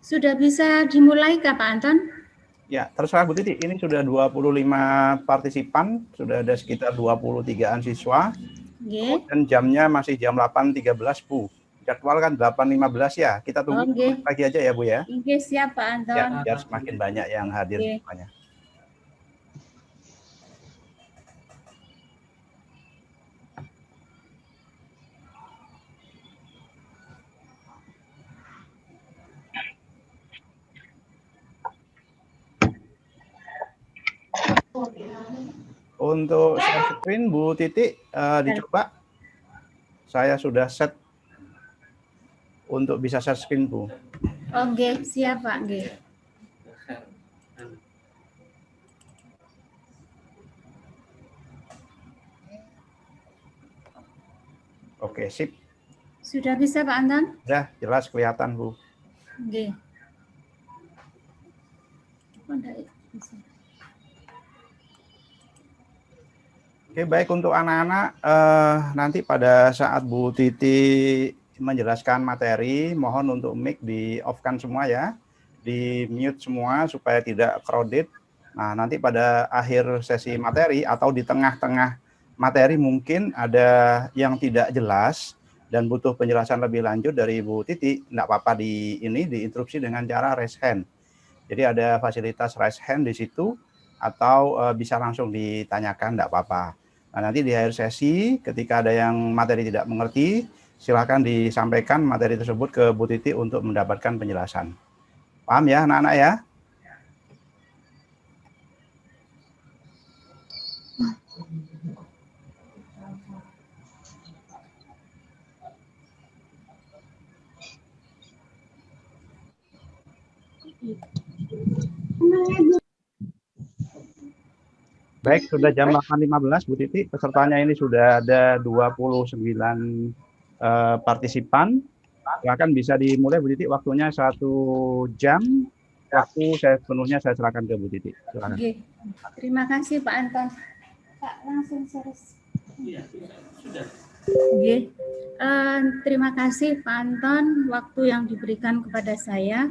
Sudah bisa dimulai Kak Pak Anton? Ya, terserah Bu Titi. Ini sudah 25 partisipan, sudah ada sekitar 23-an siswa. Dan jamnya masih jam 8.13 Bu. Jadwal kan 8.15 ya. Kita tunggu lagi aja ya Bu ya. Oke, siap Pak Anton. Ya, biar semakin banyak yang hadir semuanya. Untuk share screen Bu Titi dicoba. Saya sudah set untuk bisa share screen Bu. Oke, siap Pak. Oke, sip. Sudah bisa Pak Anton? Sudah, jelas kelihatan Bu. Oke. Oke, baik untuk anak-anak, nanti pada saat Bu Titi menjelaskan materi, mohon untuk mic di-off-kan semua ya, di-mute semua supaya tidak crowded. Nah, nanti pada akhir sesi materi atau di tengah-tengah materi mungkin ada yang tidak jelas dan butuh penjelasan lebih lanjut dari Bu Titi, enggak apa-apa diinterupsi dengan cara raise hand. Jadi ada fasilitas raise hand di situ atau bisa langsung ditanyakan, enggak apa-apa. Nah, nanti di akhir sesi ketika ada yang materi tidak mengerti, silakan disampaikan materi tersebut ke Bu Titi untuk mendapatkan penjelasan. Paham ya anak-anak ya? Baik, sudah jam 8.15 Bu Titi, pesertanya ini sudah ada 29 partisipan. Silakan bisa dimulai Bu Titi, waktunya 1 jam. Waktu saya sepenuhnya saya serahkan ke Bu Titi. Silakan. Oke. Terima kasih Pak Anton. Pak, langsung terus. Iya, sudah. Oke. Terima kasih Pak Anton waktu yang diberikan kepada saya.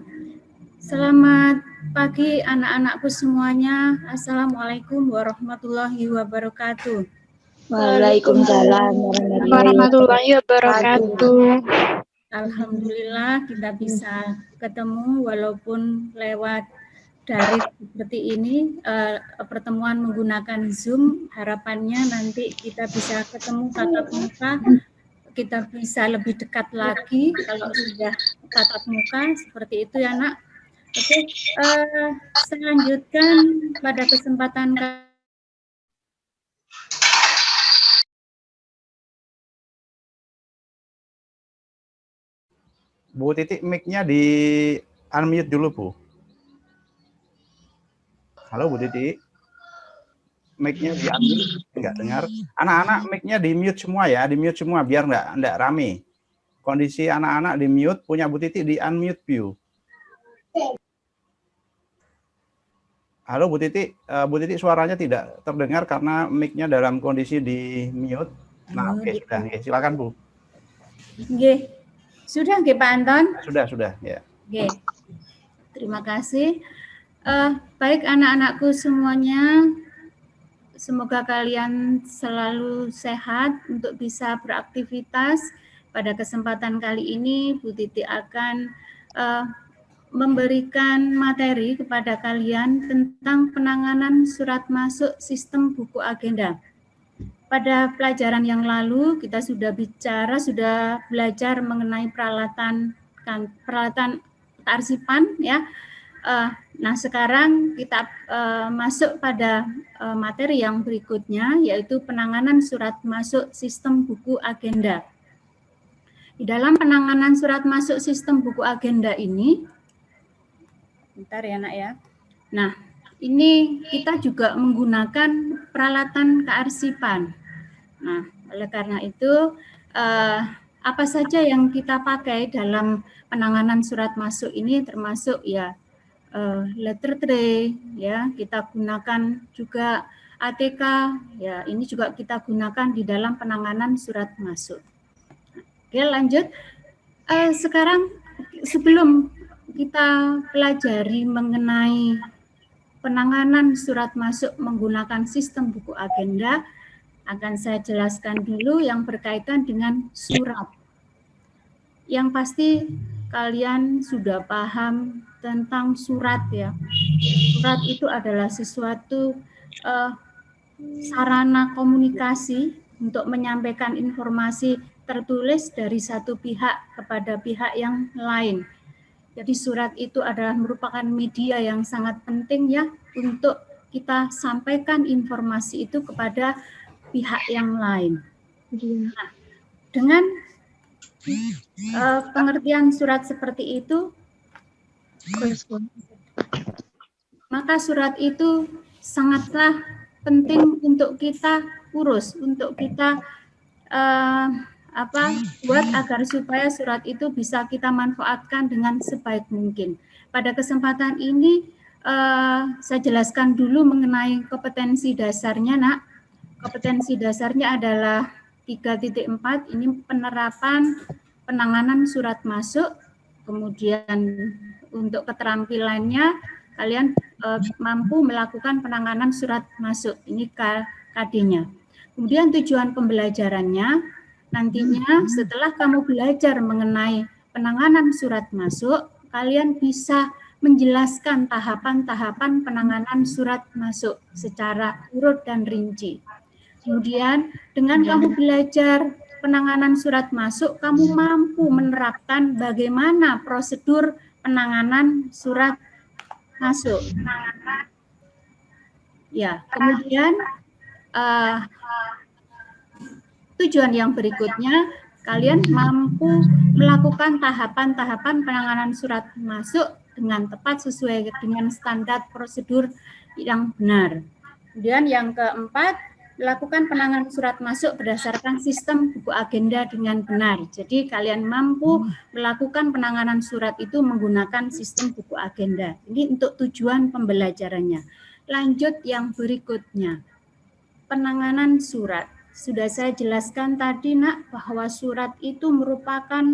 Selamat pagi anak-anakku semuanya. Assalamualaikum warahmatullahi wabarakatuh. Waalaikumsalam warahmatullahi wabarakatuh. Alhamdulillah kita bisa ketemu walaupun lewat daring seperti ini, pertemuan menggunakan Zoom. Harapannya nanti kita bisa ketemu tatap muka, kita bisa lebih dekat lagi kalau sudah tatap muka seperti itu ya Nak. Oke, saya lanjutkan pada kesempatan Bu Titi, mic-nya di unmute dulu Bu. Halo Bu Titi. Mic-nya di unmute, enggak dengar. Anak-anak mic-nya di mute semua ya, di mute semua biar enggak rame. Kondisi anak-anak di mute, punya Bu Titi di unmute view. Halo Bu Titi suaranya tidak terdengar karena mic-nya dalam kondisi di mute. Nah, oke, sudah. Oke, silakan Bu. Oke. Sudah nggih Pak Anton? Sudah, ya. Oke. Terima kasih. Baik anak-anakku semuanya, semoga kalian selalu sehat untuk bisa beraktivitas. Pada kesempatan kali ini, Bu Titi akan memberikan materi kepada kalian tentang penanganan surat masuk sistem buku agenda. Pada pelajaran yang lalu kita sudah belajar mengenai peralatan kearsipan ya. Nah sekarang kita masuk pada materi yang berikutnya, yaitu penanganan surat masuk sistem buku agenda. Di dalam penanganan surat masuk sistem buku agenda ini, bentar ya Nak ya. Nah, ini kita juga menggunakan peralatan kearsipan. Nah, oleh karena itu, apa saja yang kita pakai dalam penanganan surat masuk ini termasuk ya letter tray, ya kita gunakan juga ATK, ya ini juga kita gunakan di dalam penanganan surat masuk. Oke, lanjut. Sekarang sebelum kita pelajari mengenai penanganan surat masuk menggunakan sistem buku agenda, akan saya jelaskan dulu yang berkaitan dengan surat. Yang pasti kalian sudah paham tentang surat ya. Surat itu adalah sesuatu sarana komunikasi untuk menyampaikan informasi tertulis dari satu pihak kepada pihak yang lain. Jadi surat itu adalah merupakan media yang sangat penting ya untuk kita sampaikan informasi itu kepada pihak yang lain. Nah, dengan pengertian surat seperti itu, maka surat itu sangatlah penting untuk kita urus, untuk kita buat agar supaya surat itu bisa kita manfaatkan dengan sebaik mungkin. Pada kesempatan ini saya jelaskan dulu mengenai kompetensi dasarnya, Nak. Kompetensi dasarnya adalah 3.4, ini penerapan penanganan surat masuk, kemudian untuk keterampilannya kalian mampu melakukan penanganan surat masuk, ini KD-nya. Kemudian tujuan pembelajarannya, nantinya setelah kamu belajar mengenai penanganan surat masuk, kalian bisa menjelaskan tahapan-tahapan penanganan surat masuk secara urut dan rinci. Kemudian dengan kamu belajar penanganan surat masuk, kamu mampu menerapkan bagaimana prosedur penanganan surat masuk. Ya, kemudian tujuan yang berikutnya, kalian mampu melakukan tahapan-tahapan penanganan surat masuk dengan tepat sesuai dengan standar prosedur yang benar. Kemudian yang keempat, melakukan penanganan surat masuk berdasarkan sistem buku agenda dengan benar. Jadi kalian mampu melakukan penanganan surat itu menggunakan sistem buku agenda. Ini untuk tujuan pembelajarannya. Lanjut yang berikutnya, penanganan surat. Sudah saya jelaskan tadi, Nak, bahwa surat itu merupakan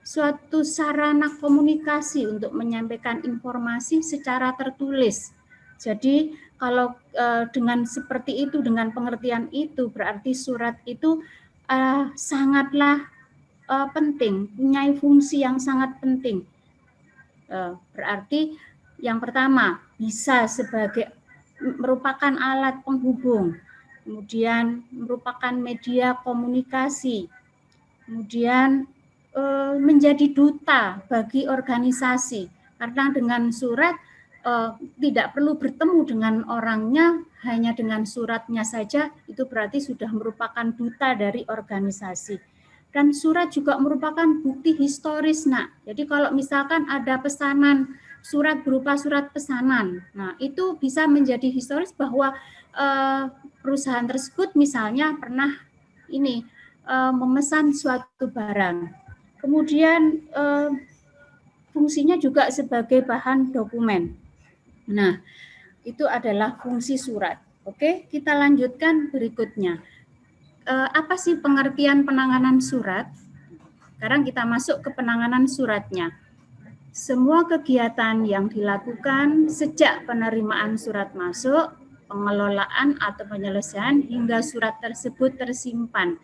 suatu sarana komunikasi untuk menyampaikan informasi secara tertulis. Jadi kalau dengan seperti itu, dengan pengertian itu, berarti surat itu sangatlah penting, punya fungsi yang sangat penting. Berarti yang pertama, bisa sebagai merupakan alat penghubung, kemudian merupakan media komunikasi, kemudian menjadi duta bagi organisasi, karena dengan surat tidak perlu bertemu dengan orangnya, hanya dengan suratnya saja itu berarti sudah merupakan duta dari organisasi. Dan surat juga merupakan bukti historis, Nak. Jadi kalau misalkan ada pesanan surat berupa surat pesanan, nah itu bisa menjadi historis bahwa perusahaan tersebut misalnya pernah memesan suatu barang. Kemudian fungsinya juga sebagai bahan dokumen. Nah, itu adalah fungsi surat. Oke, kita lanjutkan berikutnya. Apa sih pengertian penanganan surat? Sekarang kita masuk ke penanganan suratnya. Semua kegiatan yang dilakukan sejak penerimaan surat masuk, pengelolaan atau penyelesaian hingga surat tersebut tersimpan.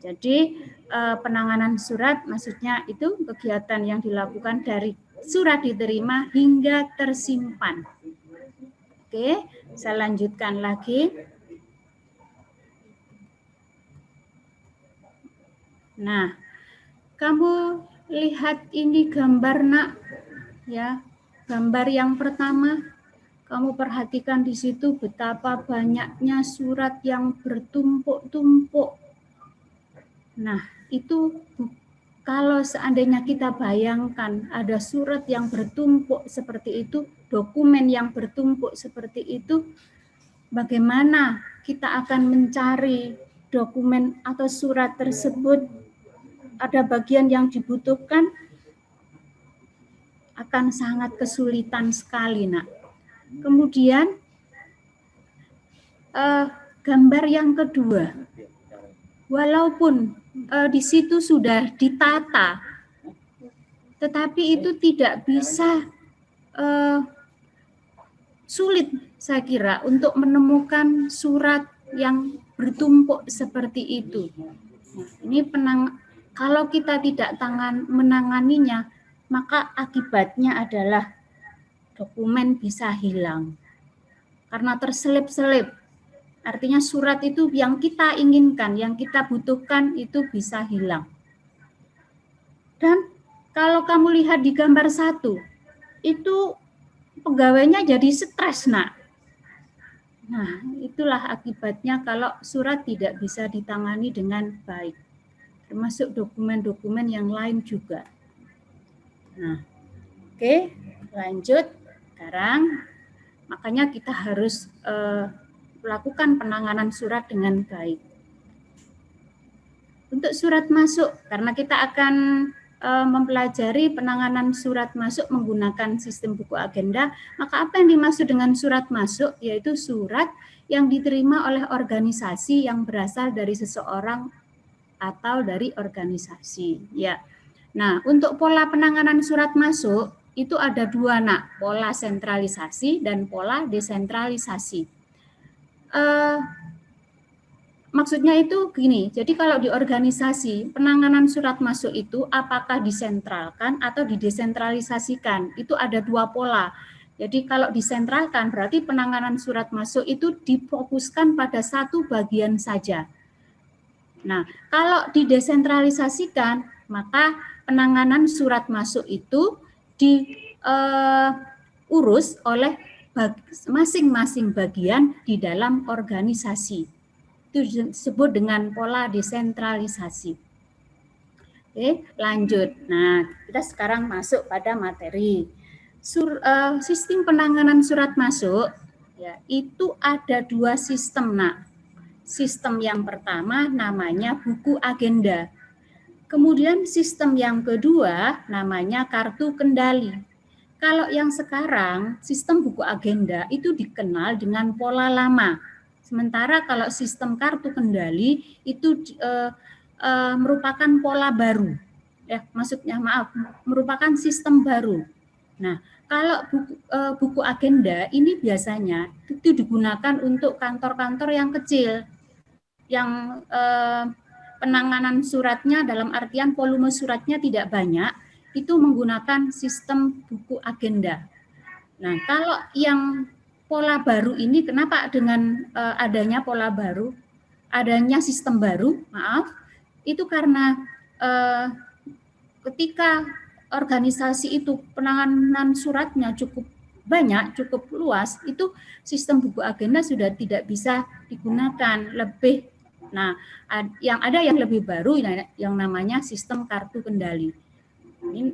Jadi penanganan surat maksudnya itu kegiatan yang dilakukan dari surat diterima hingga tersimpan. Oke, saya lanjutkan lagi. Nah, kamu lihat ini gambar, Nak, ya. Gambar yang pertama, kamu perhatikan di situ betapa banyaknya surat yang bertumpuk-tumpuk. Nah, itu kalau seandainya kita bayangkan ada surat yang bertumpuk seperti itu, dokumen yang bertumpuk seperti itu, bagaimana kita akan mencari dokumen atau surat tersebut? Ada bagian yang dibutuhkan, akan sangat kesulitan sekali, Nak. Kemudian gambar yang kedua, walaupun di situ sudah ditata tetapi itu tidak bisa sulit saya kira untuk menemukan surat yang bertumpuk seperti itu. Nah, ini kalau kita tidak menanganinya, maka akibatnya adalah dokumen bisa hilang karena terselip-selip. Artinya surat itu yang kita inginkan, yang kita butuhkan itu bisa hilang. Dan kalau kamu lihat di gambar 1, itu pegawainya jadi stres, Nak. Nah, itulah akibatnya kalau surat tidak bisa ditangani dengan baik, termasuk dokumen-dokumen yang lain juga. Nah, oke, lanjut. Sekarang, makanya kita harus melakukan penanganan surat dengan baik. Untuk surat masuk, karena kita akan mempelajari penanganan surat masuk menggunakan sistem buku agenda, maka apa yang dimaksud dengan surat masuk yaitu surat yang diterima oleh organisasi yang berasal dari seseorang atau dari organisasi. Ya. Nah, untuk pola penanganan surat masuk itu ada 2, Nak, pola sentralisasi dan pola desentralisasi. Maksudnya itu gini, jadi kalau di organisasi penanganan surat masuk itu apakah disentralkan atau didesentralisasikan, itu ada 2 pola. Jadi kalau disentralkan berarti penanganan surat masuk itu difokuskan pada satu bagian saja. Nah, kalau didesentralisasikan maka penanganan surat masuk itu diurus oleh masing-masing bagian di dalam organisasi. Itu disebut dengan pola desentralisasi. Oke, lanjut. Nah, kita sekarang masuk pada materi. Sistem penanganan surat masuk, ya, itu ada 2 sistem, Nak. Sistem yang pertama namanya buku agenda. Kemudian sistem yang kedua namanya kartu kendali. Kalau yang sekarang, sistem buku agenda itu dikenal dengan pola lama. Sementara kalau sistem kartu kendali itu merupakan pola baru, merupakan sistem baru. Nah, kalau buku agenda ini biasanya itu digunakan untuk kantor-kantor yang kecil, yang penanganan suratnya dalam artian volume suratnya tidak banyak, itu menggunakan sistem buku agenda. Nah, kalau yang pola baru ini, kenapa dengan adanya pola baru, adanya sistem baru, itu karena ketika organisasi itu penanganan suratnya cukup banyak, cukup luas, itu sistem buku agenda sudah tidak bisa digunakan lebih. Nah, yang ada yang lebih baru yang namanya sistem kartu kendali. Ini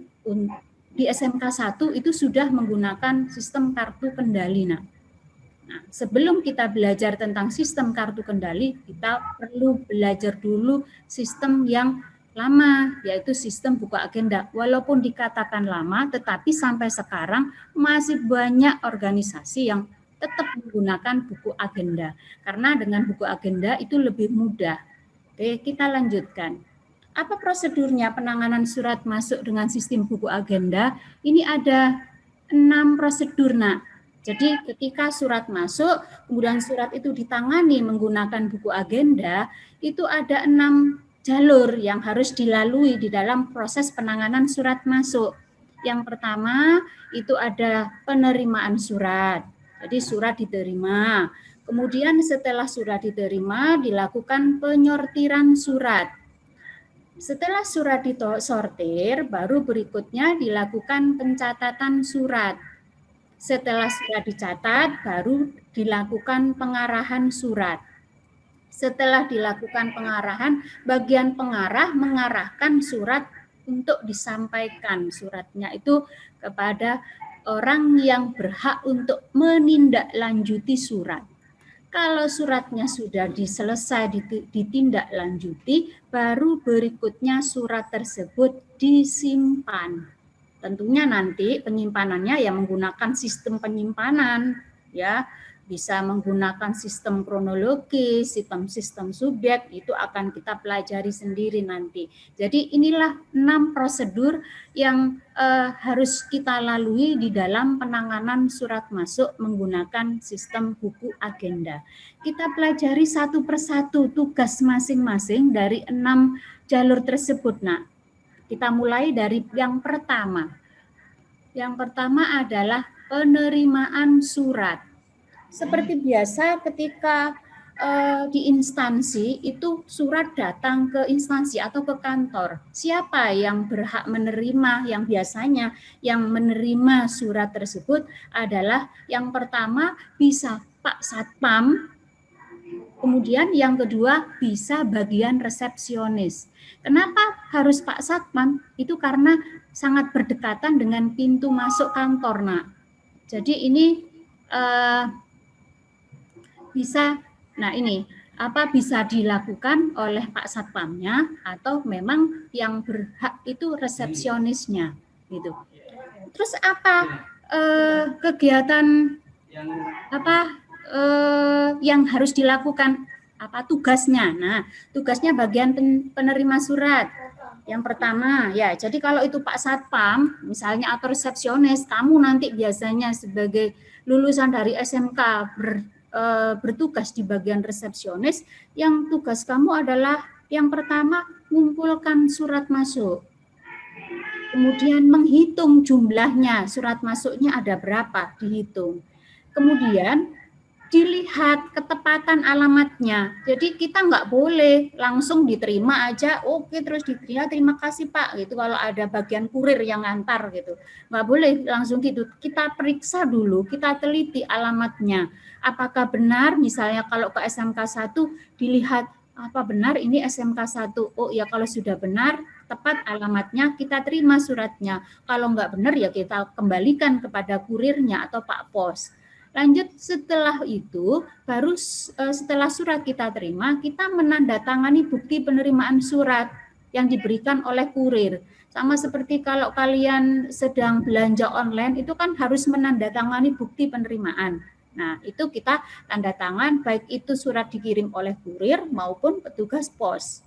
di SMK 1 itu sudah menggunakan sistem kartu kendali. Nah, sebelum kita belajar tentang sistem kartu kendali, kita perlu belajar dulu sistem yang lama, yaitu sistem buku agenda. Walaupun dikatakan lama, tetapi sampai sekarang masih banyak organisasi yang tetap menggunakan buku agenda. Karena dengan buku agenda itu lebih mudah. Oke, kita lanjutkan. Apa prosedurnya penanganan surat masuk dengan sistem buku agenda? Ini ada 6 prosedur, Nak. Jadi ketika surat masuk, kemudian surat itu ditangani menggunakan buku agenda, itu ada 6 jalur yang harus dilalui di dalam proses penanganan surat masuk. Yang pertama itu ada penerimaan surat. Jadi surat diterima. Kemudian setelah surat diterima dilakukan penyortiran surat. Setelah surat disortir, baru berikutnya dilakukan pencatatan surat. Setelah surat dicatat, baru dilakukan pengarahan surat. Setelah dilakukan pengarahan, bagian pengarah mengarahkan surat untuk disampaikan. Suratnya itu kepada orang yang berhak untuk menindaklanjuti surat. Kalau suratnya sudah selesai ditindaklanjuti, baru berikutnya surat tersebut disimpan. Tentunya nanti penyimpanannya ya menggunakan sistem penyimpanan, ya bisa menggunakan sistem kronologis, sistem subjek, itu akan kita pelajari sendiri nanti. Jadi inilah 6 prosedur yang harus kita lalui di dalam penanganan surat masuk menggunakan sistem buku agenda. Kita pelajari satu persatu tugas masing-masing dari 6 jalur tersebut. Nah, kita mulai dari yang pertama. Yang pertama adalah penerimaan surat. Seperti biasa ketika di instansi itu surat datang ke instansi atau ke kantor. Siapa yang berhak menerima, yang biasanya yang menerima surat tersebut adalah yang pertama bisa Pak Satpam, kemudian yang kedua bisa bagian resepsionis. Kenapa harus Pak Satpam? Itu karena sangat berdekatan dengan pintu masuk kantor, Nak. Jadi ini bisa, nah ini bisa dilakukan oleh Pak Satpamnya atau memang yang berhak itu resepsionisnya gitu. Terus apa kegiatan yang harus dilakukan, apa tugasnya? Nah, tugasnya bagian penerima surat. Yang pertama ya, jadi kalau itu Pak Satpam misalnya atau resepsionis, kamu nanti biasanya sebagai lulusan dari SMK bertugas di bagian resepsionis, yang tugas kamu adalah yang pertama mengumpulkan surat masuk, kemudian menghitung jumlahnya, surat masuknya ada berapa, dihitung, kemudian dilihat ketepatan alamatnya. Jadi kita nggak boleh langsung diterima aja, oke terus diterima, terima kasih Pak gitu. Kalau ada bagian kurir yang ngantar gitu, nggak boleh langsung gitu. Kita periksa dulu, kita teliti alamatnya. Apakah benar, misalnya kalau ke SMK 1 dilihat apa benar ini SMK 1. Oh ya, kalau sudah benar, tepat alamatnya, kita terima suratnya. Kalau nggak benar ya kita kembalikan kepada kurirnya atau Pak Pos. Lanjut setelah itu, baru setelah surat kita terima, kita menandatangani bukti penerimaan surat yang diberikan oleh kurir. Sama seperti kalau kalian sedang belanja online, itu kan harus menandatangani bukti penerimaan. Nah, itu kita tanda tangan, baik itu surat dikirim oleh kurir maupun petugas pos.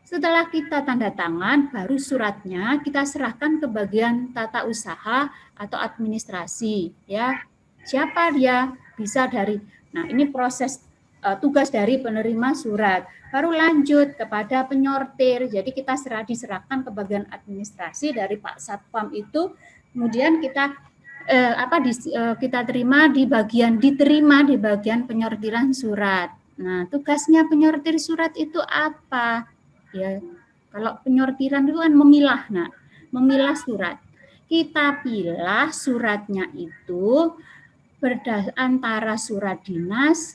Setelah kita tanda tangan, baru suratnya kita serahkan ke bagian tata usaha atau administrasi, ya. Siapa dia? Bisa dari, nah ini proses tugas dari penerima surat. Baru lanjut kepada penyortir. Jadi kita diserahkan ke bagian administrasi dari Pak Satpam itu. Kemudian kita kita diterima di bagian penyortiran surat. Nah, tugasnya penyortir surat itu apa? Ya, kalau penyortiran itu kan memilah, nah, memilah surat. Kita pilah suratnya itu antara surat dinas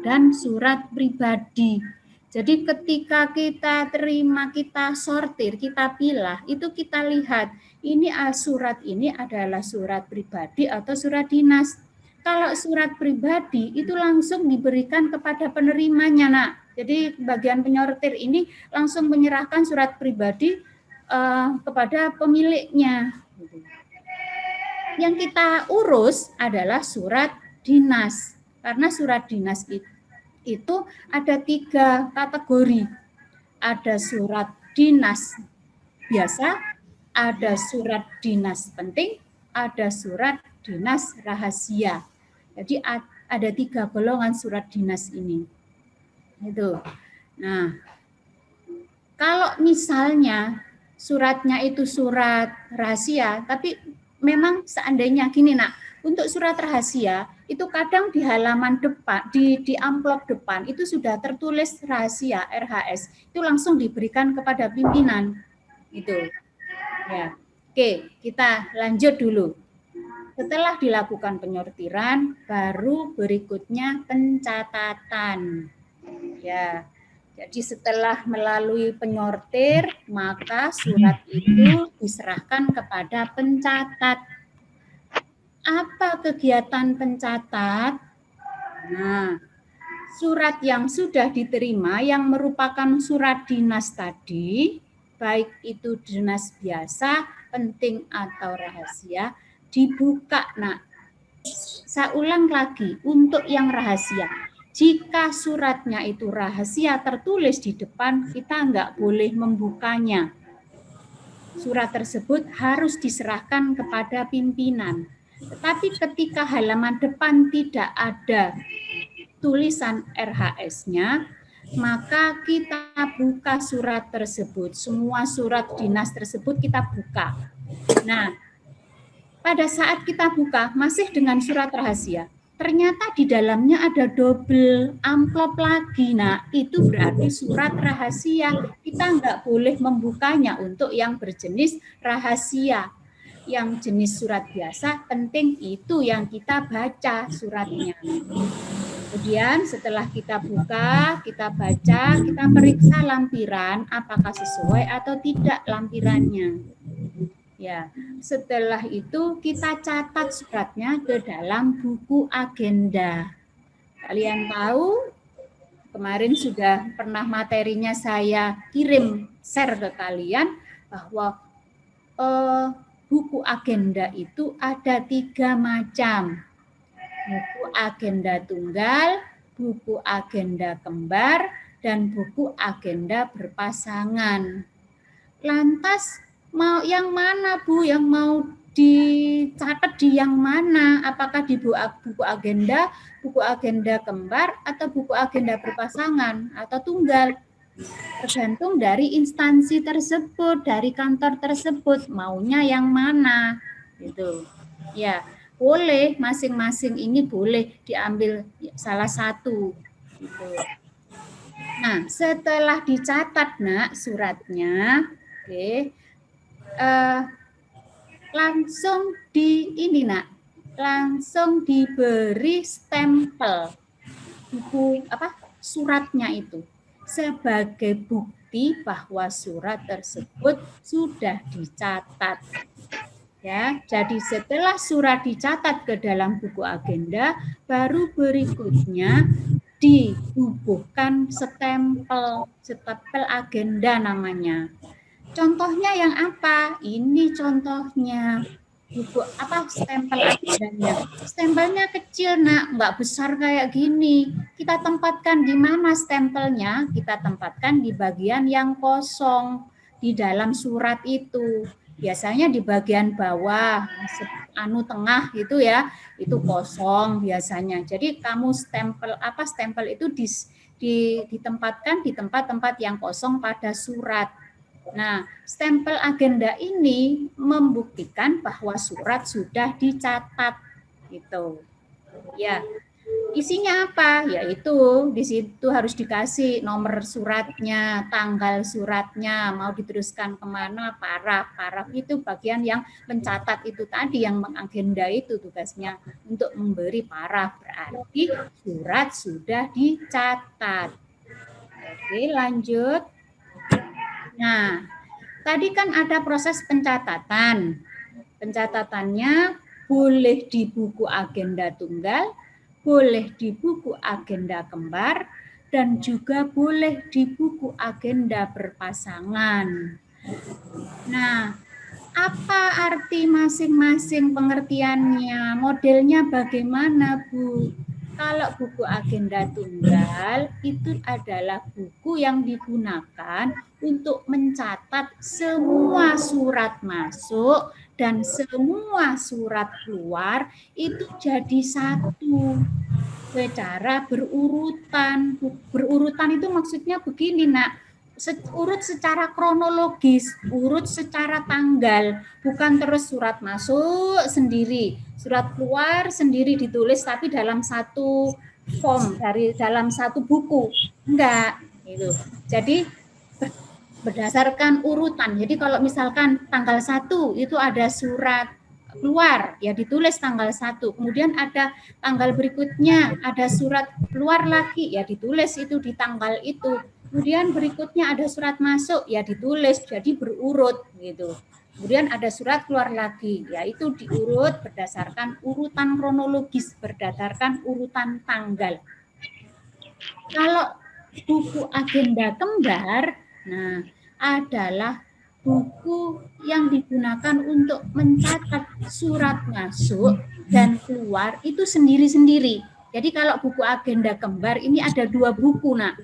dan surat pribadi. Jadi ketika kita terima, kita sortir, kita pilah, itu kita lihat ini surat ini adalah surat pribadi atau surat dinas. Kalau surat pribadi itu langsung diberikan kepada penerimanya, Nak. Jadi bagian penyortir ini langsung menyerahkan surat pribadi kepada pemiliknya. Yang kita urus adalah surat dinas, karena surat dinas itu ada 3 kategori. Ada surat dinas biasa, ada surat dinas penting, ada surat dinas rahasia. Jadi ada 3 golongan surat dinas ini. Itu. Nah, kalau misalnya suratnya itu surat rahasia, tapi memang seandainya gini, Nak, untuk surat rahasia itu kadang di halaman depan, di amplop depan itu sudah tertulis rahasia RHS, itu langsung diberikan kepada pimpinan. Itu. Ya. Oke, kita lanjut dulu. Setelah dilakukan penyortiran, baru berikutnya pencatatan. Ya. Jadi setelah melalui penyortir, maka surat itu diserahkan kepada pencatat. Apa kegiatan pencatat? Nah, surat yang sudah diterima yang merupakan surat dinas tadi, baik itu dinas biasa, penting atau rahasia, dibuka. Nah, Saya ulang lagi, untuk yang rahasia. Jika suratnya itu rahasia tertulis di depan, kita nggak boleh membukanya. Surat tersebut harus diserahkan kepada pimpinan. Tetapi ketika halaman depan tidak ada tulisan RHS-nya, maka kita buka surat tersebut. Semua surat dinas tersebut kita buka. Nah, pada saat kita buka, masih dengan surat rahasia, ternyata di dalamnya ada double amplop lagi. Nah, itu berarti surat rahasia. Kita nggak boleh membukanya untuk yang berjenis rahasia. Yang jenis surat biasa, penting itu yang kita baca suratnya. Kemudian setelah kita buka, kita baca, kita periksa lampiran apakah sesuai atau tidak lampirannya. Ya, setelah itu kita catat suratnya ke dalam buku agenda. Kalian tahu, kemarin sudah pernah materinya saya kirim share ke kalian bahwa buku agenda itu ada 3 macam. Buku agenda tunggal, buku agenda kembar, dan buku agenda berpasangan. Lantas mau yang mana, Bu? Yang mau dicatat di yang mana? Apakah di buku agenda kembar, atau buku agenda berpasangan atau tunggal? Tergantung dari instansi tersebut, dari kantor tersebut, maunya yang mana, gitu. Ya, boleh masing-masing ini boleh diambil salah satu, gitu. Nah, setelah dicatat, Nak, suratnya, oke. Langsung langsung diberi stempel buku suratnya itu sebagai bukti bahwa surat tersebut sudah dicatat. Ya, jadi setelah surat dicatat ke dalam buku agenda, baru berikutnya dibubuhkan stempel agenda namanya. Contohnya yang apa? Ini contohnya buku stempel agendanya. Stempelnya kecil, Nak, nggak besar kayak gini. Kita tempatkan di mana stempelnya? Kita tempatkan di bagian yang kosong di dalam surat itu. Biasanya di bagian bawah, tengah gitu ya, itu kosong biasanya. Jadi kamu stempel itu ditempatkan di tempat-tempat yang kosong pada surat. Nah, stempel agenda ini membuktikan bahwa surat sudah dicatat, gitu. Ya, isinya apa? Yaitu di situ harus dikasih nomor suratnya, tanggal suratnya, mau diteruskan kemana, paraf itu bagian yang mencatat itu tadi, yang mengagenda itu tugasnya untuk memberi paraf, berarti surat sudah dicatat. Oke, lanjut. Nah, tadi kan ada proses pencatatan. Pencatatannya boleh di buku agenda tunggal, boleh di buku agenda kembar, dan juga boleh di buku agenda berpasangan. Nah, apa arti masing-masing pengertiannya? Modelnya bagaimana, Bu? Kalau buku agenda tunggal itu adalah buku yang digunakan untuk mencatat semua surat masuk dan semua surat keluar itu jadi satu secara berurutan. Berurutan itu maksudnya begini, Nak. Urut secara kronologis, urut secara tanggal, bukan terus surat masuk sendiri, surat keluar sendiri ditulis tapi dalam satu form, dalam satu buku. Enggak, gitu. Jadi berdasarkan urutan. Jadi kalau misalkan tanggal 1 itu ada surat keluar, ya ditulis tanggal 1. Kemudian ada tanggal berikutnya, ada surat keluar lagi, ya ditulis itu di tanggal itu. Kemudian berikutnya ada surat masuk, ya ditulis, jadi berurut gitu. Kemudian ada surat keluar lagi, yaitu diurut berdasarkan urutan kronologis, berdasarkan urutan tanggal. Kalau buku agenda kembar, nah adalah buku yang digunakan untuk mencatat surat masuk dan keluar itu sendiri-sendiri. Jadi kalau buku agenda kembar ini ada 2 buku, nak.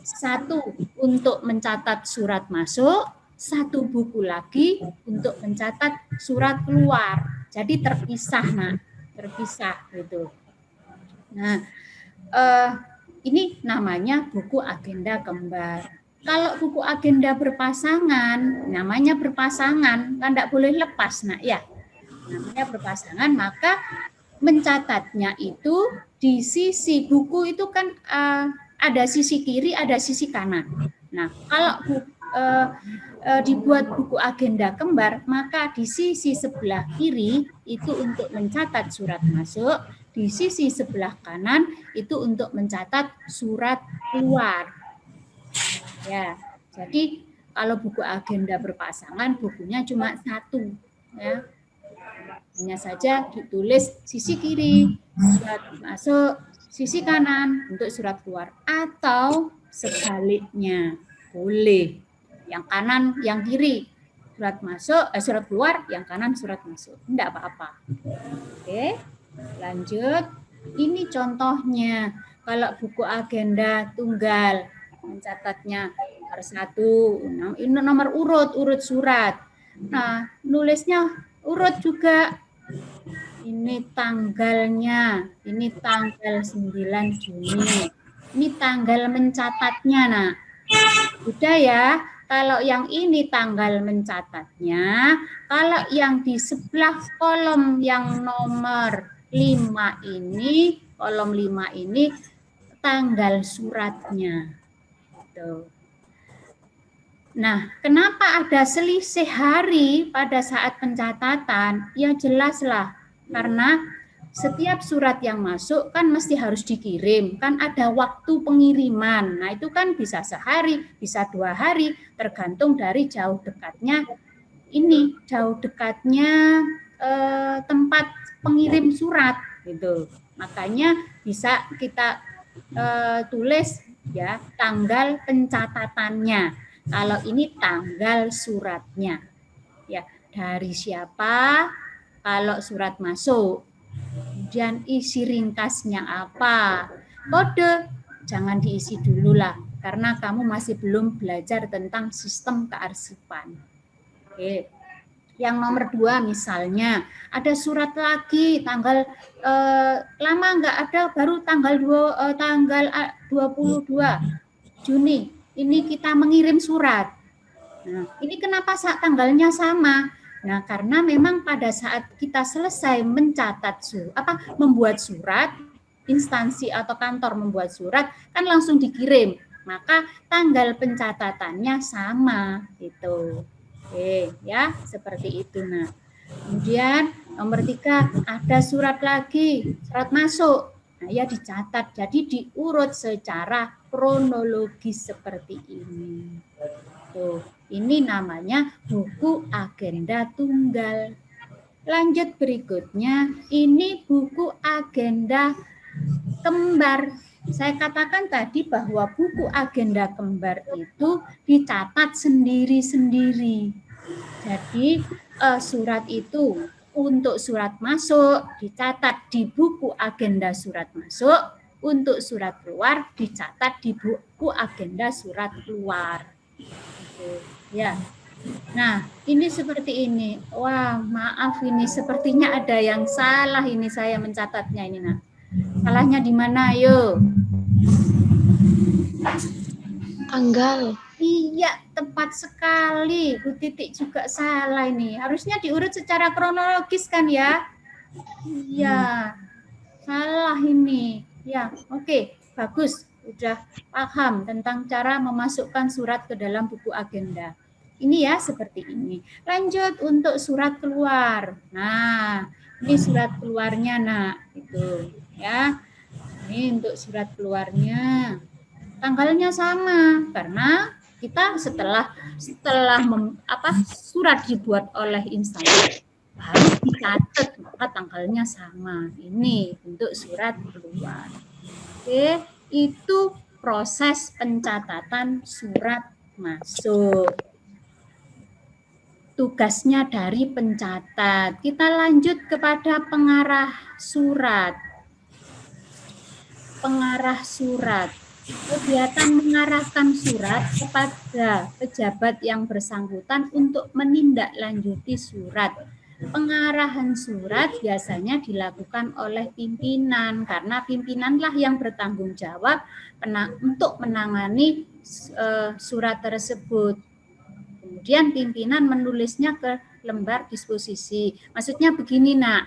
Satu untuk mencatat surat masuk, satu buku lagi untuk mencatat surat keluar. Jadi terpisah, nak, terpisah gitu. Nah, ini namanya buku agenda kembar. Kalau buku agenda berpasangan, namanya berpasangan, kan tidak boleh lepas, nak ya. Namanya berpasangan, maka mencatatnya itu di sisi buku itu kan ada sisi kiri, ada sisi kanan. Nah, kalau dibuat buku agenda kembar, maka di sisi sebelah kiri itu untuk mencatat surat masuk, di sisi sebelah kanan itu untuk mencatat surat keluar. Ya, jadi kalau buku agenda berpasangan, bukunya cuma satu, ya. Hanya saja ditulis sisi kiri surat masuk, sisi kanan untuk surat keluar, atau sebaliknya boleh. Yang kanan, yang kiri surat masuk, surat keluar, yang kanan surat masuk, tidak apa-apa. Oke, lanjut. Ini contohnya. Kalau buku agenda tunggal, mencatatnya nomor 1, ini nomor urut surat. Nah, nulisnya urut juga. Ini tanggalnya, ini tanggal 9 Juni. Ini tanggal mencatatnya, nah. Udah ya, kalau yang ini tanggal mencatatnya, kalau yang di sebelah kolom yang nomor 5 ini, kolom 5 ini tanggal suratnya. Tuh. Nah, kenapa ada selisih hari pada saat pencatatan? Ya jelaslah, karena setiap surat yang masuk kan mesti harus dikirim, kan ada waktu pengiriman. Nah, itu kan bisa sehari, bisa 2 hari, tergantung dari jauh dekatnya tempat pengirim surat gitu. Makanya bisa kita tulis ya tanggal pencatatannya. Kalau ini tanggal suratnya, ya dari siapa? Kalau surat masuk, kemudian isi ringkasnya apa? Kode jangan diisi dulu lah, karena kamu masih belum belajar tentang sistem kearsipan. Oke. Yang nomor 2 misalnya ada surat lagi tanggal lama nggak ada, baru tanggal 22 Juni. Ini kita mengirim surat. Nah, ini kenapa tanggalnya sama? Nah, karena memang pada saat kita selesai membuat surat, instansi atau kantor membuat surat, kan langsung dikirim. Maka tanggal pencatatannya sama, gitu. Oke, ya, seperti itu. Nah, kemudian nomor 3, ada surat lagi, surat masuk. Nah, ya dicatat, jadi diurut secara kronologis seperti ini. Tuh, ini namanya buku agenda tunggal. Lanjut berikutnya, ini buku agenda kembar. Saya katakan tadi bahwa buku agenda kembar itu dicatat sendiri-sendiri. Jadi surat itu untuk surat masuk dicatat di buku agenda surat masuk, untuk surat keluar dicatat di buku agenda surat keluar. Ya. Nah, ini seperti ini. Wah, maaf ini sepertinya ada yang salah ini saya mencatatnya ini, nah. Salahnya di mana, yuk? Tanggal. Iya, tepat sekali. Bu Titik juga salah ini. Harusnya diurut secara kronologis kan ya? Iya. Salah ini. Ya, oke. Bagus. Udah paham tentang cara memasukkan surat ke dalam buku agenda. Ini ya, seperti ini. Lanjut untuk surat keluar. Nah, ini surat keluarnya, nak. Itu, ya. Ini untuk surat keluarnya. Tanggalnya sama karena kita setelah surat dibuat oleh instansi harus dicatat, maka tanggalnya sama. Ini untuk surat keluar. Oke, itu proses pencatatan surat masuk. tugasnya dari pencatat. Kita lanjut kepada pengarah surat. Pengarah surat. Kegiatan mengarahkan surat kepada pejabat yang bersangkutan untuk menindaklanjuti surat. Pengarahan surat biasanya dilakukan oleh pimpinan karena pimpinanlah yang bertanggung jawab untuk menangani surat tersebut. Kemudian pimpinan menulisnya ke lembar disposisi. Maksudnya begini, Nak.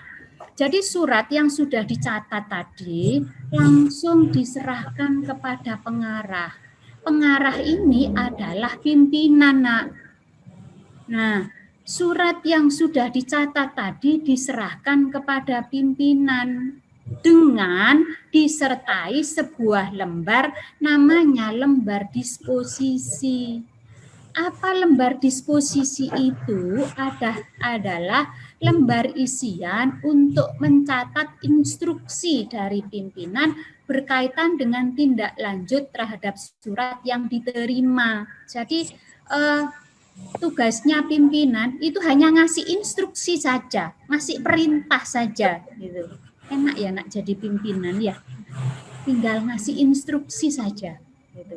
Jadi surat yang sudah dicatat tadi langsung diserahkan kepada pengarah. Pengarah ini adalah pimpinan, Nak. Nah, surat yang sudah dicatat tadi diserahkan kepada pimpinan dengan disertai sebuah lembar namanya lembar disposisi. Apa lembar disposisi itu? Adalah lembar isian untuk mencatat instruksi dari pimpinan berkaitan dengan tindak lanjut terhadap surat yang diterima. Jadi tugasnya pimpinan itu hanya ngasih instruksi saja, ngasih perintah saja gitu. Enak ya Nak jadi pimpinan ya. Tinggal ngasih instruksi saja gitu.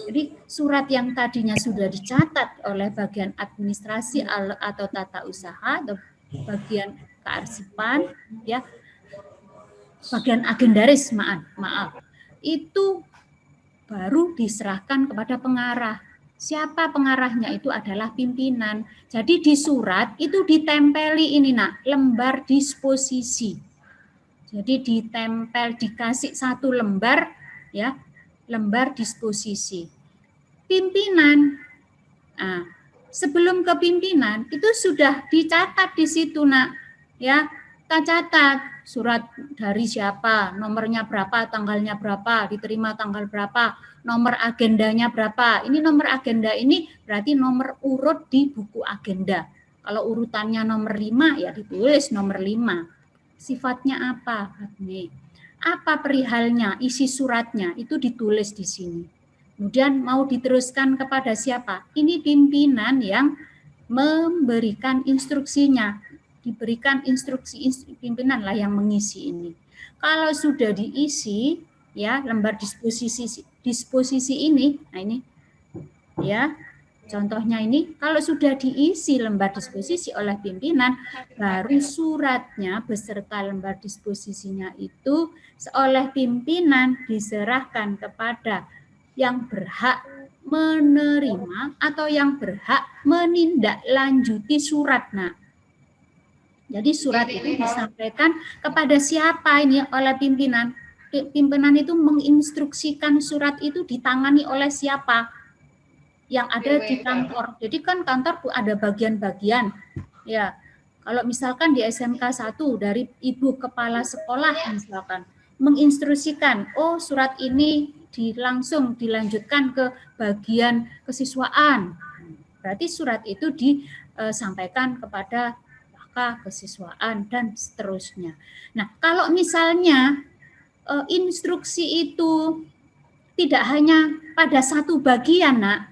Jadi surat yang tadinya sudah dicatat oleh bagian administrasi atau tata usaha atau bagian kearsipan ya, bagian agendaris maaf, itu baru diserahkan kepada pengarah. Siapa pengarahnya? Itu adalah pimpinan. Jadi di surat itu ditempeli ini Nak, lembar disposisi. Jadi ditempel, dikasih satu lembar ya, lembar disposisi. Pimpinan, nah, sebelum ke pimpinan itu sudah dicatat di situ Nak, ya kita catat surat dari siapa, nomornya berapa, tanggalnya berapa, diterima tanggal berapa, nomor agendanya berapa. Ini nomor agenda ini berarti nomor urut di buku agenda. Kalau urutannya nomor 5 ya ditulis nomor 5. Sifatnya apa? Nih. Apa perihalnya, isi suratnya, itu ditulis di sini. Kemudian mau diteruskan kepada siapa? Ini pimpinan yang memberikan instruksinya. Diberikan instruksi pimpinan lah yang mengisi ini. Kalau sudah diisi, ya lembar disposisi ini, nah ini, ya contohnya ini, kalau sudah diisi lembar disposisi oleh pimpinan, baru suratnya beserta lembar disposisinya itu oleh pimpinan diserahkan kepada yang berhak menerima atau yang berhak menindaklanjuti surat. Nah, jadi surat itu disampaikan kepada siapa ini oleh pimpinan. Pimpinan itu menginstruksikan surat itu ditangani oleh siapa yang ada di kantor. Jadi kan kantor ada bagian-bagian. Ya, kalau misalkan di SMK 1 dari ibu kepala sekolah misalkan menginstruksikan, oh surat ini langsung dilanjutkan ke bagian kesiswaan. Berarti surat itu disampaikan kepada kesiswaan dan seterusnya. Nah, kalau misalnya instruksi itu tidak hanya pada satu bagian, Nak,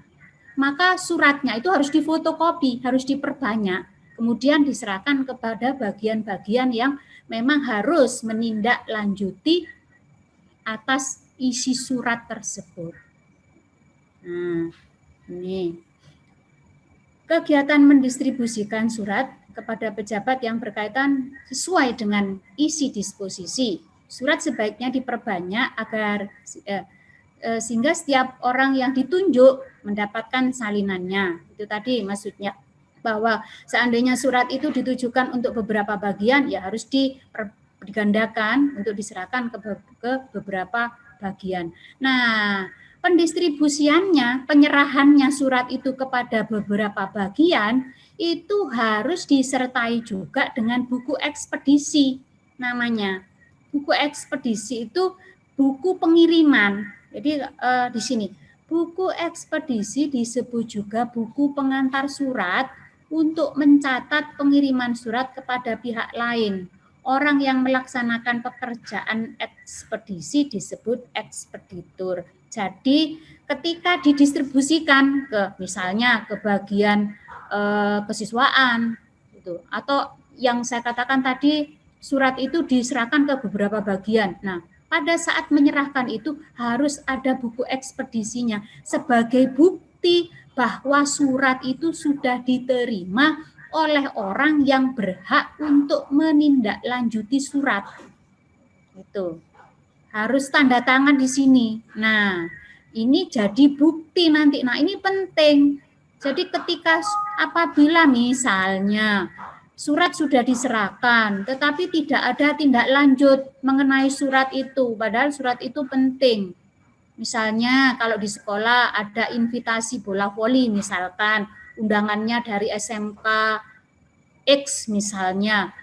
maka suratnya itu harus difotokopi, harus diperbanyak, kemudian diserahkan kepada bagian-bagian yang memang harus menindaklanjuti atas isi surat tersebut. Nah, ini kegiatan mendistribusikan surat kepada pejabat yang berkaitan sesuai dengan isi disposisi. Surat sebaiknya diperbanyak agar sehingga setiap orang yang ditunjuk mendapatkan salinannya. Itu tadi maksudnya bahwa seandainya surat itu ditujukan untuk beberapa bagian, ya harus digandakan untuk diserahkan ke beberapa bagian. Nah, pendistribusiannya, penyerahannya surat itu kepada beberapa bagian itu harus disertai juga dengan buku ekspedisi namanya. Buku ekspedisi itu buku pengiriman. Jadi di sini buku ekspedisi disebut juga buku pengantar surat untuk mencatat pengiriman surat kepada pihak lain. Orang yang melaksanakan pekerjaan ekspedisi disebut ekspeditur. Jadi ketika didistribusikan ke misalnya ke bagian kesiswaan gitu. Atau yang saya katakan tadi, surat itu diserahkan ke beberapa bagian. Nah, pada saat menyerahkan itu harus ada buku ekspedisinya sebagai bukti bahwa surat itu sudah diterima oleh orang yang berhak untuk menindaklanjuti surat. Itu harus tanda tangan di sini. Nah, ini jadi bukti nanti. Nah, ini penting. Jadi ketika apabila misalnya surat sudah diserahkan, tetapi tidak ada tindak lanjut mengenai surat itu, padahal surat itu penting. Misalnya kalau di sekolah ada invitasi bola voli misalkan, undangannya dari SMK X misalnya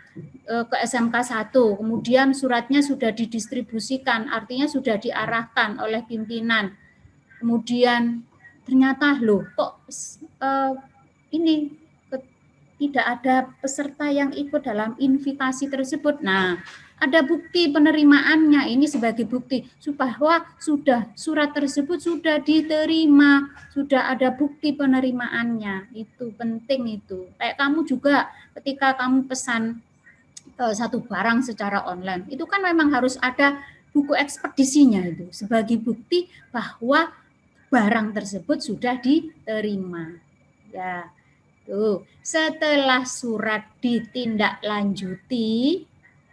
ke SMK 1, kemudian suratnya sudah didistribusikan, artinya sudah diarahkan oleh pimpinan. Kemudian ternyata loh kok ini tidak ada peserta yang ikut dalam invitasi tersebut. Nah, ada bukti penerimaannya, ini sebagai bukti bahwa surat tersebut sudah diterima, sudah ada bukti penerimaannya. Itu penting itu. Kayak kamu juga ketika kamu pesan satu barang secara online, itu kan memang harus ada buku ekspedisinya itu sebagai bukti bahwa barang tersebut sudah diterima. Ya. Tuh, setelah surat ditindaklanjuti,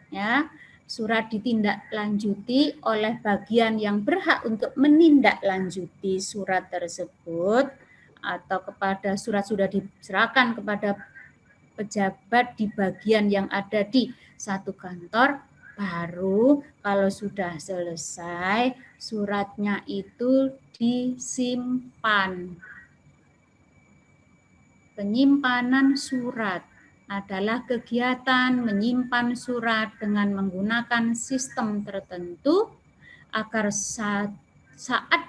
ya, surat ditindaklanjuti oleh bagian yang berhak untuk menindaklanjuti surat tersebut atau kepada surat sudah diserahkan kepada pejabat di bagian yang ada di satu kantor, baru kalau sudah selesai suratnya itu disimpan. Penyimpanan surat adalah kegiatan menyimpan surat dengan menggunakan sistem tertentu agar saat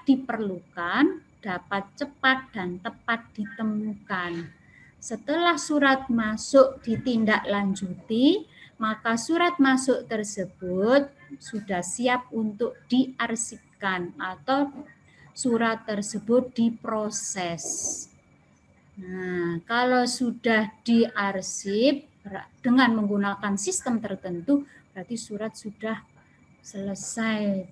diperlukan dapat cepat dan tepat ditemukan. Setelah surat masuk ditindaklanjuti, maka surat masuk tersebut sudah siap untuk diarsipkan atau surat tersebut diproses. Nah, kalau sudah diarsip dengan menggunakan sistem tertentu, berarti surat sudah selesai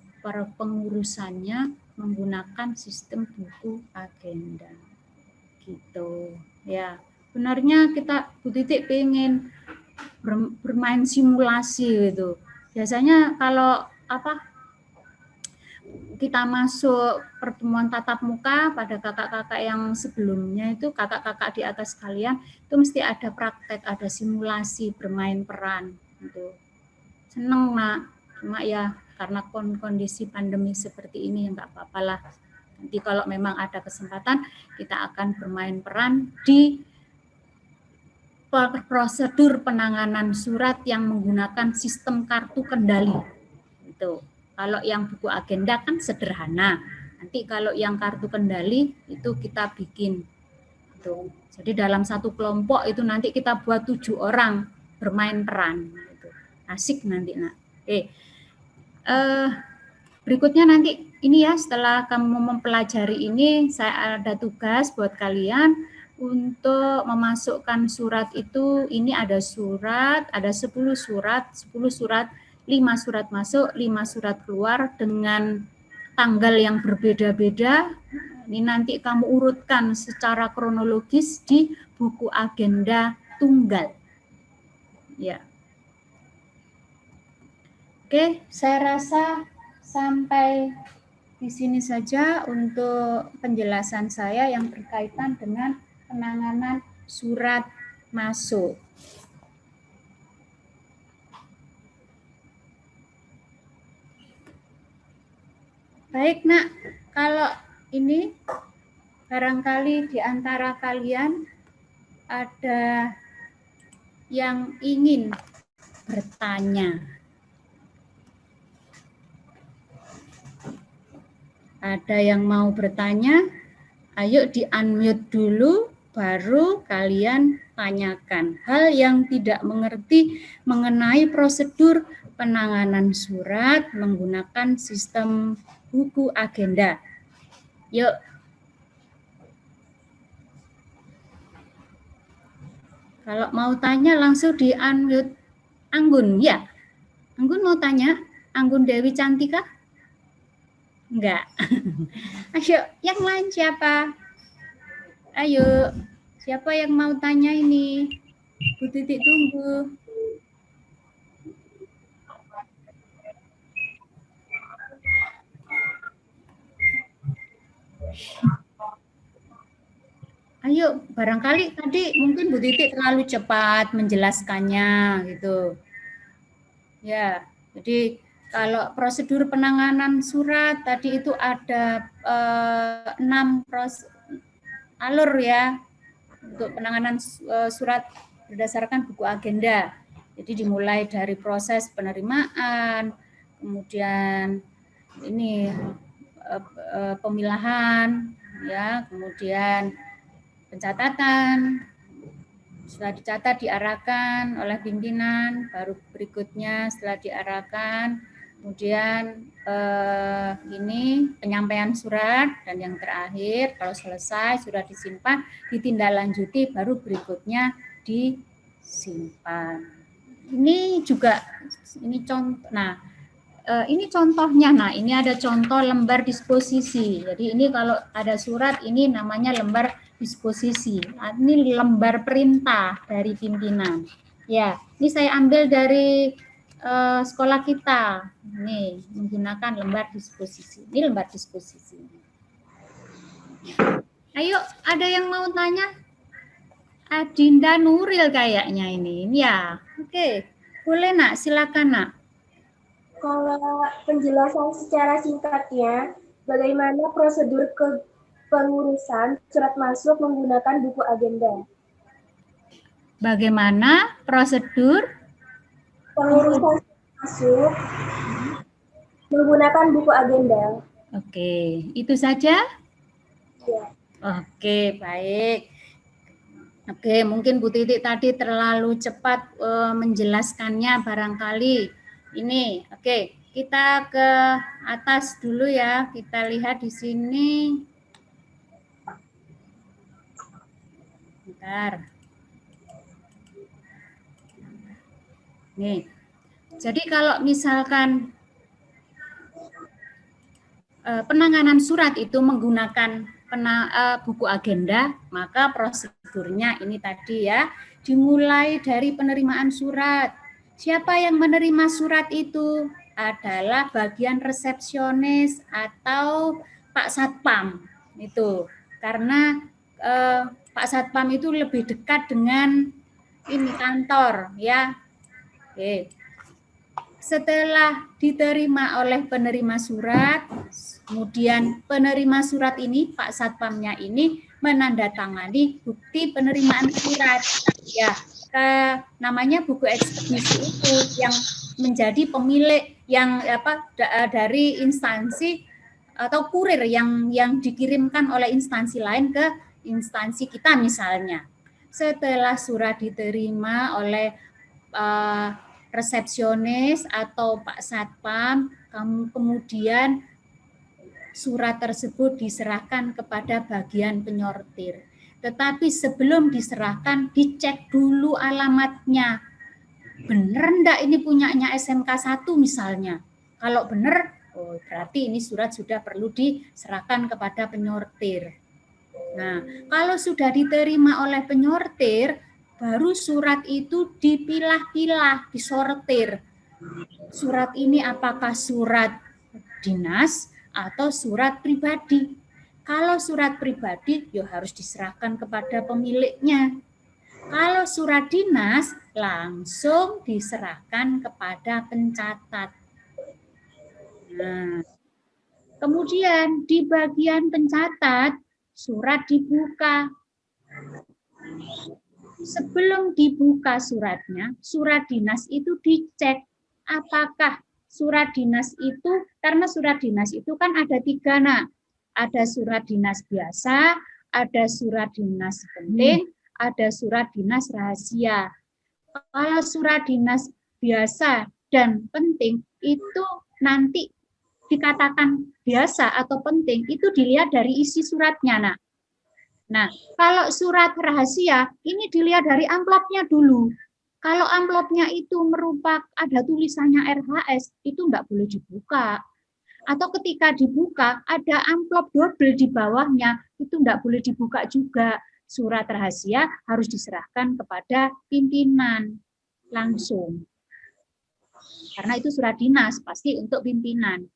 pengurusannya menggunakan sistem buku agenda. Gitu. Ya, benarnya kita Bu Titik pengen bermain simulasi gitu. Biasanya kalau kita masuk pertemuan tatap muka pada kakak-kakak yang sebelumnya itu, kakak-kakak di atas kalian, itu mesti ada praktek, ada simulasi bermain peran. Gitu. Seneng nak, cuma ya karena kondisi pandemi seperti ini ya nggak apa-apa lah. Nanti kalau memang ada kesempatan, kita akan bermain peran di prosedur penanganan surat yang menggunakan sistem kartu kendali. Itu. Kalau yang buku agenda kan sederhana. Nanti kalau yang kartu kendali itu kita bikin. Gitu. Jadi dalam satu kelompok itu nanti kita buat 7 orang bermain peran. Gitu. Asik nanti nak. Oke. Berikutnya nanti ini ya, setelah kamu mempelajari ini, saya ada tugas buat kalian untuk memasukkan surat itu. Ini ada surat, ada 10 surat, 5 surat masuk, 5 surat keluar dengan tanggal yang berbeda-beda. Ini nanti kamu urutkan secara kronologis di buku agenda tunggal. Ya. Oke, saya rasa sampai di sini saja untuk penjelasan saya yang berkaitan dengan penanganan surat masuk. Baik nak, kalau ini barangkali di antara kalian ada yang ingin bertanya. Ada yang mau bertanya? Ayo di-unmute dulu, baru kalian tanyakan hal yang tidak mengerti mengenai prosedur penanganan surat menggunakan sistem buku agenda. Yuk. Kalau mau tanya langsung di unmute Anggun, ya. Anggun mau tanya? Anggun Dewi Cantika? Enggak. Ayo, yang lain siapa? Ayo, siapa yang mau tanya ini? Bu Titik tunggu. Ayo, barangkali tadi mungkin Bu Titik terlalu cepat menjelaskannya gitu. Ya, jadi kalau prosedur penanganan surat tadi itu ada 6 alur ya untuk penanganan surat berdasarkan buku agenda. Jadi dimulai dari proses penerimaan, kemudian ini pemilahan, ya, kemudian pencatatan. Setelah dicatat diarahkan oleh pimpinan, baru berikutnya setelah diarahkan, kemudian ini penyampaian surat, dan yang terakhir kalau selesai sudah disimpan, ditindaklanjuti, baru berikutnya disimpan. Ini juga ini contoh. Nah, ini contohnya. Nah, ini ada contoh lembar disposisi. Jadi ini kalau ada surat ini namanya lembar disposisi. Ini lembar perintah dari pimpinan. Ya, ini saya ambil dari sekolah kita. Ini menggunakan lembar disposisi. Ini lembar disposisi. Ayo, ada yang mau tanya? Adinda Nuril kayaknya ini. Ya, oke. Boleh nak, silakan nak. Kalau penjelasan secara singkatnya, bagaimana prosedur pengurusan surat masuk menggunakan buku agenda? Bagaimana prosedur pengurusan surat masuk menggunakan buku agenda? Oke, itu saja? Ya. Oke, baik. Oke, mungkin Bu Titik tadi terlalu cepat menjelaskannya barangkali. Ini, oke, kita ke atas dulu ya. Kita lihat di sini. Bentar. Nih. Jadi kalau misalkan penanganan surat itu menggunakan buku agenda, maka prosedurnya ini tadi ya, dimulai dari penerimaan surat. Siapa yang menerima surat itu? Adalah bagian resepsionis atau Pak Satpam itu. Karena Pak Satpam itu lebih dekat dengan ini kantor ya. Oke. Setelah diterima oleh penerima surat, kemudian penerima surat ini, Pak Satpamnya ini menandatangani bukti penerimaan surat. Ya, namanya buku ekspedisi itu yang menjadi pemilik yang dari instansi atau kurir yang dikirimkan oleh instansi lain ke instansi kita misalnya. Setelah surat diterima oleh resepsionis atau Pak Satpam, kemudian surat tersebut diserahkan kepada bagian penyortir. Tetapi sebelum diserahkan, dicek dulu alamatnya. Benar enggak ini punyanya SMK 1 misalnya? Kalau benar, oh berarti ini surat sudah perlu diserahkan kepada penyortir. Nah, kalau sudah diterima oleh penyortir, baru surat itu dipilah-pilah, disortir. Surat ini apakah surat dinas atau surat pribadi? Kalau surat pribadi, ya harus diserahkan kepada pemiliknya. Kalau surat dinas, langsung diserahkan kepada pencatat. Nah, kemudian di bagian pencatat, surat dibuka. Sebelum dibuka suratnya, surat dinas itu dicek apakah surat dinas itu, karena surat dinas itu kan ada 3, nak. Ada surat dinas biasa, ada surat dinas penting, ada surat dinas rahasia. Kalau surat dinas biasa dan penting itu nanti dikatakan biasa atau penting, itu dilihat dari isi suratnya, nak. Nah, kalau surat rahasia, ini dilihat dari amplopnya dulu. Kalau amplopnya itu merupakan ada tulisannya RHS, itu enggak boleh dibuka. Atau ketika dibuka, ada amplop double di bawahnya, itu enggak boleh dibuka juga. Surat rahasia harus diserahkan kepada pimpinan langsung. Karena itu surat dinas, pasti untuk pimpinan.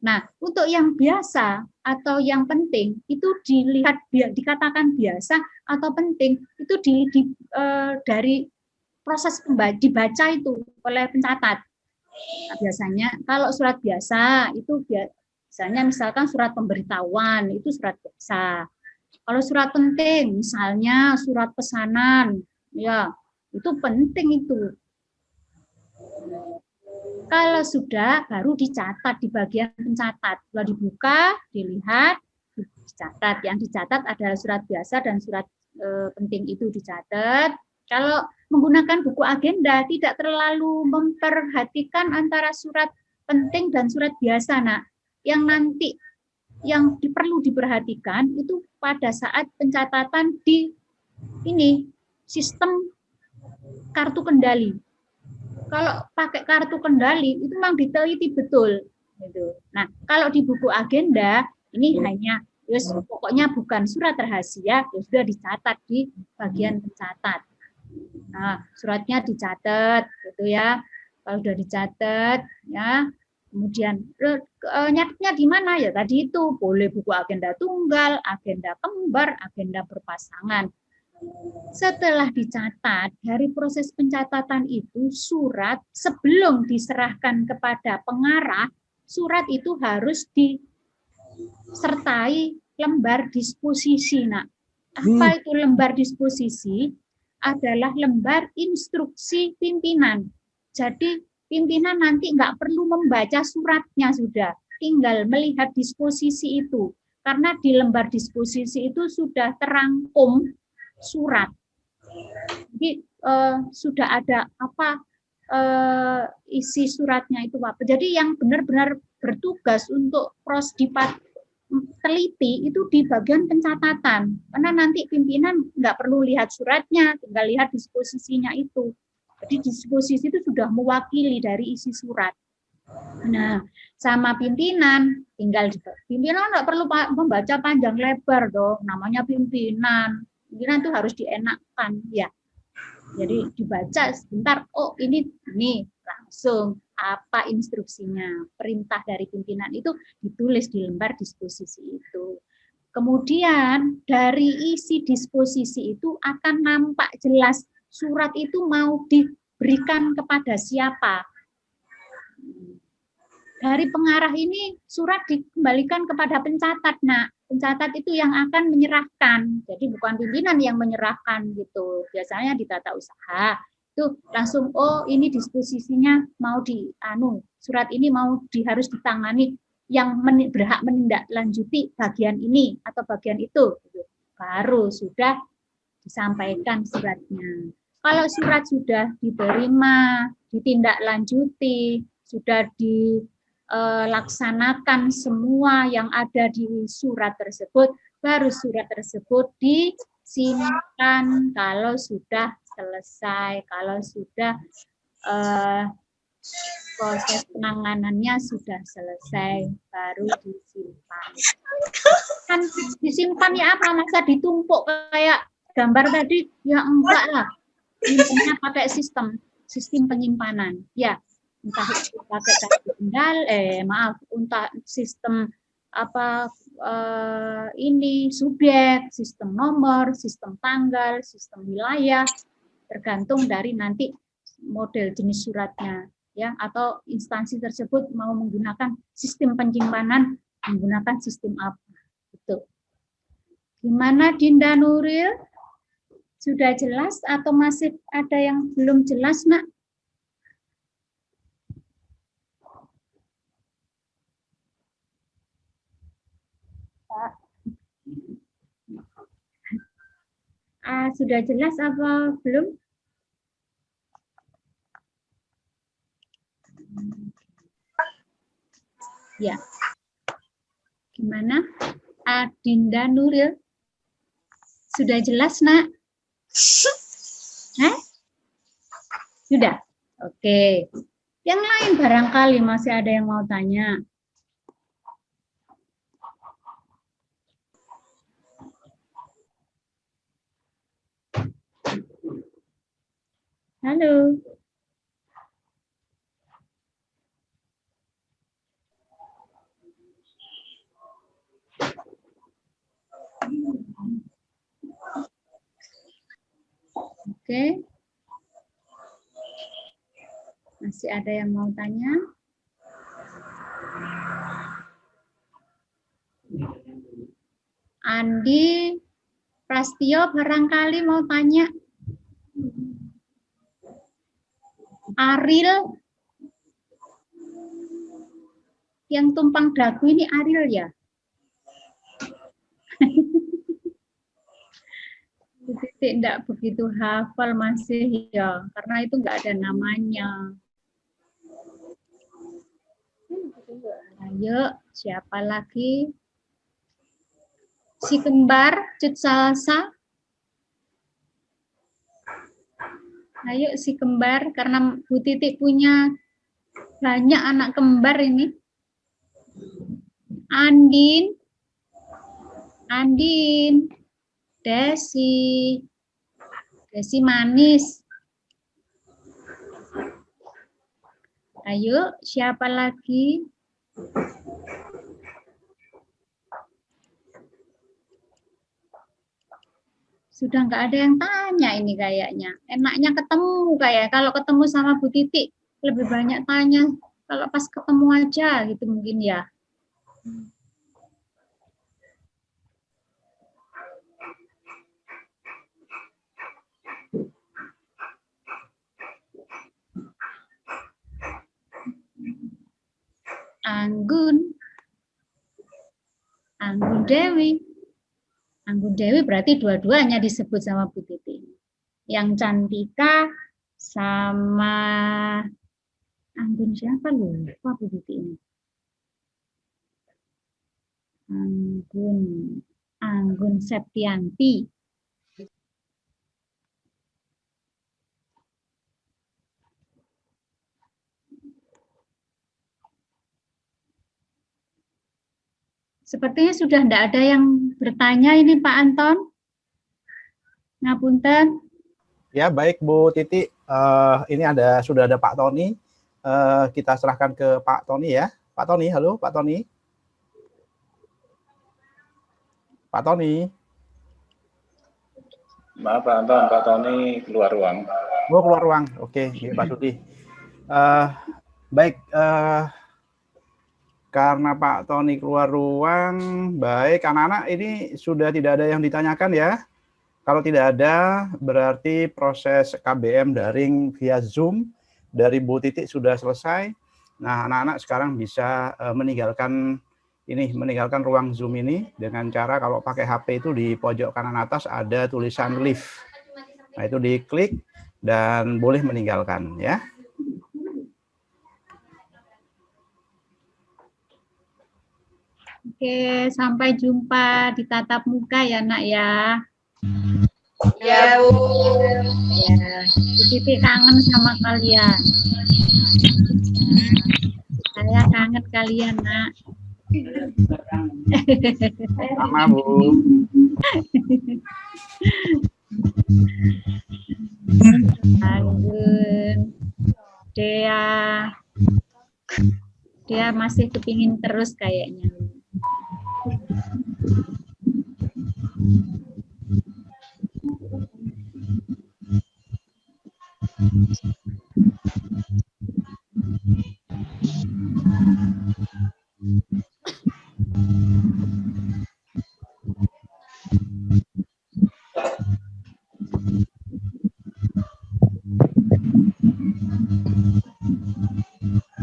Nah, untuk yang biasa atau yang penting itu dilihat dikatakan biasa atau penting itu dari proses dibaca itu oleh pencatat. Nah, biasanya kalau surat biasa itu biasanya misalkan surat pemberitahuan itu surat biasa. Kalau surat penting misalnya surat pesanan ya itu penting itu. Kalau sudah, baru dicatat di bagian pencatat. Kalau dibuka, dilihat, dicatat. Yang dicatat adalah surat biasa dan surat penting itu dicatat. Kalau menggunakan buku agenda, tidak terlalu memperhatikan antara surat penting dan surat biasa. Nah, yang nanti yang perlu diperhatikan itu pada saat pencatatan di ini sistem kartu kendali. Kalau pakai kartu kendali itu memang diteliti betul gitu. Nah, kalau di buku agenda ini hanya pokoknya bukan surat rahasia, ya sudah dicatat di bagian pencatat. Nah, suratnya dicatat gitu ya. Kalau sudah dicatat ya, kemudian nyatetnya di mana ya? Tadi itu boleh buku agenda tunggal, agenda kembar, agenda berpasangan. Setelah dicatat, dari proses pencatatan itu surat sebelum diserahkan kepada pengarah, surat itu harus disertai lembar disposisi. Nah, apa itu lembar disposisi? Adalah lembar instruksi pimpinan. Jadi pimpinan nanti nggak perlu membaca suratnya sudah, tinggal melihat disposisi itu. Karena di lembar disposisi itu sudah terangkum surat. Jadi sudah ada apa isi suratnya itu apa. Jadi yang benar-benar bertugas untuk teliti itu di bagian pencatatan. Karena nanti pimpinan nggak perlu lihat suratnya, tinggal lihat disposisinya itu. Jadi disposisi itu sudah mewakili dari isi surat. Nah, sama pimpinan, pimpinan nggak perlu membaca panjang lebar dong, namanya pimpinan. Pimpinan itu harus dienakkan ya. Jadi dibaca sebentar, oh ini langsung apa instruksinya, perintah dari pimpinan itu ditulis di lembar disposisi itu. Kemudian dari isi disposisi itu akan nampak jelas surat itu mau diberikan kepada siapa. Dari pengarah ini surat dikembalikan kepada pencatat. Nah, pencatat itu yang akan menyerahkan. Jadi bukan pimpinan yang menyerahkan gitu. Biasanya di tata usaha itu langsung ini disposisinya mau surat ini harus ditangani yang berhak menindaklanjuti bagian ini atau bagian itu gitu. Baru sudah disampaikan suratnya. Kalau surat sudah diterima, ditindaklanjuti, sudah dilaksanakan semua yang ada di surat tersebut, baru surat tersebut disimpan kalau sudah selesai, kalau sudah proses penanganannya sudah selesai, baru disimpan. Kan disimpan ya apa, masa ditumpuk kayak gambar tadi? Ya enggak lah. Nyimpannya pakai sistem penyimpanan. Ya, entah itu pakai kartu entah sistem ini subjek, sistem nomor, sistem tanggal, sistem wilayah, tergantung dari nanti model jenis suratnya ya, atau instansi tersebut mau menggunakan sistem penyimpanan menggunakan sistem apa itu. Gimana Dinda Nuril? Sudah jelas atau masih ada yang belum jelas, Nak? Sudah jelas apa belum? Ya. Gimana? Dinda Nuril? Sudah jelas, Nak? Sudah? Oke. Yang lain barangkali masih ada yang mau tanya. Halo. Oke. Masih ada yang mau tanya? Andi, Prastio barangkali mau tanya. Ariel, yang tumpang dagu ini Ariel ya? Titik enggak begitu hafal masih ya, karena itu enggak ada namanya. Ayo, siapa lagi? Si kembar, Cut Salsa. Ayo si kembar, karena Bu Titik punya banyak anak kembar ini. Andin, Desi manis. Ayo, siapa lagi? Sudah nggak ada yang tanya ini kayaknya. Enaknya ketemu kayak. Kalau ketemu sama Bu Titik, lebih banyak tanya. Kalau pas ketemu aja gitu mungkin ya. Anggun Dewi. Anggun Dewi berarti dua-duanya disebut sama Bu Titi. Yang Cantika sama Anggun siapa lupa Bu Titi ini. Anggun Septianti. Sepertinya sudah tidak ada yang bertanya ini Pak Anton. Ngapunten. Ya baik Bu Titi, ini sudah ada Pak Tony. Kita serahkan ke Pak Tony ya. Pak Tony, halo Pak Tony. Pak Tony. Maaf Pak Anton, Pak Tony keluar ruang. Oh keluar ruang, oke Pak Sudi. Baik, karena Pak Tony keluar ruang, baik anak-anak ini sudah tidak ada yang ditanyakan ya. Kalau tidak ada, berarti proses KBM daring via Zoom dari Bu Titik sudah selesai. Nah, anak-anak sekarang bisa meninggalkan ruang Zoom ini dengan cara kalau pakai HP itu di pojok kanan atas ada tulisan leave. Nah, itu diklik dan boleh meninggalkan ya. Oke, sampai jumpa di tatap muka ya nak ya. Ya Bu. Ya, Titik kangen sama kalian. Saya kangen kalian nak. Sama Bu. Anggun, Dia masih kepingin terus kayaknya.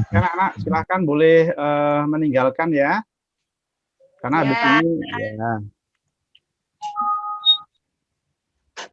Anak-anak silahkan boleh meninggalkan ya. Karena habis ini ya.